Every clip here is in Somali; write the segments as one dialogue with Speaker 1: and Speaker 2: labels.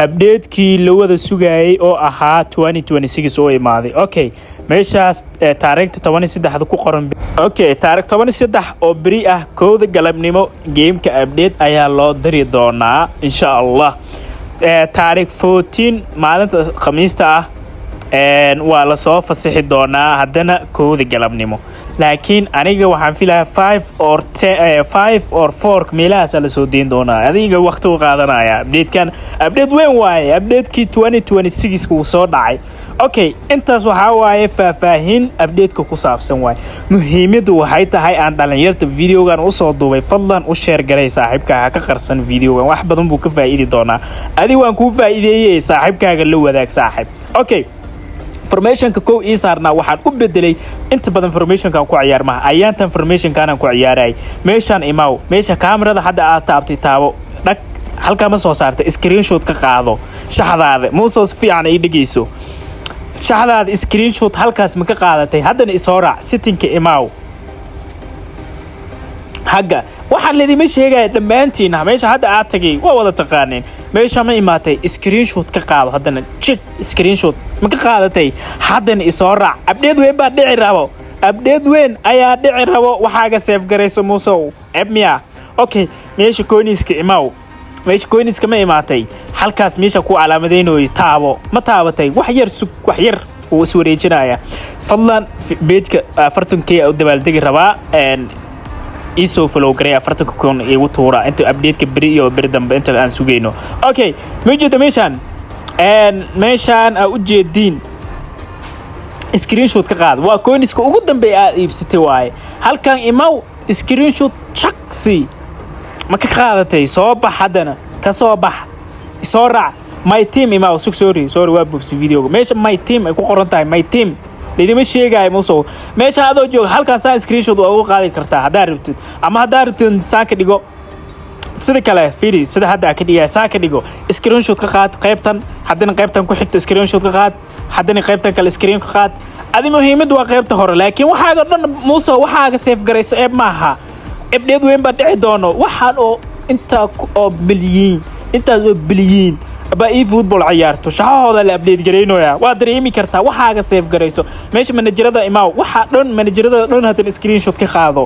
Speaker 1: update-kii la wada sugayay oo ahaa 2026 oo imaaday. Okay, meeshaas taariikhda 13 ku qoran. Okay, taariikh 13 oo bari ah kooda galabnimo game-ka update ayaa loo diri doonaa insha Allah. Taariikh 14 maalinta Khamiista ah waa la soo fasaxi doonaa haddana kooda galabnimo. laakiin aniga waxaan filayaa 5 or 4 meelahaas la soo deyn doonaa adiga waqti u qaadanaya update weyn waaye update-kii 2026 ku soo dhacay. Okay, intaas waxa waaye faahfaahin update-ka ku saabsan waaye. Muhiimadu waxay tahay aan dhalinyarta video-gan u soo duubay fadlan u share garay saaxiibkaaga ka qarsan video-gan wax badan buu ka faa'iidi doonaa. Adiga waan ku faa'iideeyay saaxiibkaaga la wadaag saaxiib. Okay, information-ka koo isaarna waxaan u bedelay inta badan information-ka ku ciyaarmaha ayaanta information-kana ku ciyaaray meeshan imaaw meesha kaamirada hadda aad taabtay taabo dhag halka ma soo saartay screenshot ka qaado shaxdaada muuso fiican ay dhigeyso shaxdaada screenshot halkaas ma ka qaadatay haddana isoo raac setting-ka imaaw haga waxaan leedima sheegay dhamaantiin meesha hadda aad tagay waa wada taqaaneen meesha ma imaatay screenshot ka qaado haddana check screenshot ma ka qaadatay haddana isoo raac update weyn baa dhici rabo update weyn ayaa dhici rabo waxaaga save garayso muuso ebmiya. Okay, meesha coiniska imaaw meesha coiniska ma imaatay halkaas meesha ku calaamadeynayo taabo ma taabatay wax yar uu is wareejinaya fadlan page-ka 40k oo dabaaldegi rabaa iso follow garay 40 kun ee ugu tuura inta update-ka bari iyo bari dambe inta aan sugeyno. Okay, meeshaan u jeedin screenshot ka qaad waa coiniska ugu dambe aad iibsatay waaye halkan imaaw screenshot chaksi ma ka qaadatay soo bax haddana ka soo bax soo raac my team imaaw sorry waa bubsi video meesha my team ay ku qoran tahay my team lidima sheegay muuso meesha adoo joog halkaas screenshot waa ugu qaadi kartaa hadaa rabtid ama hadaa rabtid saaka dhigo sida kale fiiri sida hadda ka dhigay saaka dhigo screenshot ka qaad qaybtan haddana qaybtan ku xigta screenshot ka qaad haddana qaybtan kale screen ka qaad adi muhiimadu waa qaybta hore laakiin waxaaga dhan muuso waxaaga save garayso maaha update weyn baa dhici doono waxaan oo inta oo billion intaas oo billion ba football ciyaarto shaqadooda la update gareynooya waa dareemi kartaa waxaaga save garayso meesha managerada imaaw waxa dhan managerada dhan hadan screenshot ka qaado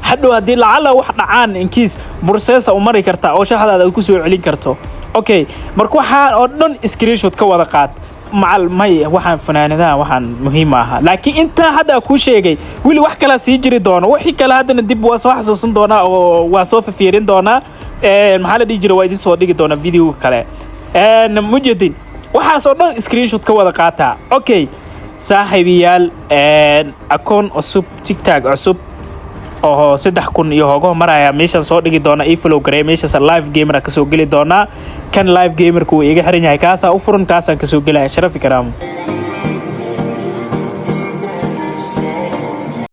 Speaker 1: hadhow hadii lacala wax dhacaan inkiis process u mari kartaa oo shaqadaada ku soo celin karto. Okay, marka waxa oo dhan screenshot ka wada qaad macal may waxaan fanaanadaha waxaan muhiim ah laakiin inta hadda ku sheegay wili wax kala sii jiri doono wixii kala hadana dib waa soo xasuusan doona oo waa soo fiirin doona maxaa la dhigi jiray waa idin soo dhigi doona video kale mujadin waxaas oo dhan screenshot ka wada qaata. Okay, saaxiibayaal account cusub TikTok cusub oo 3,000 iyo hogo maraya meeshan soo dhigi doona follow garay meesha live gamer ka soo gali doona kan live gamer ku iga xiran yahay kaasa u furan kaasaan ka soo galay Sharaf Karaam.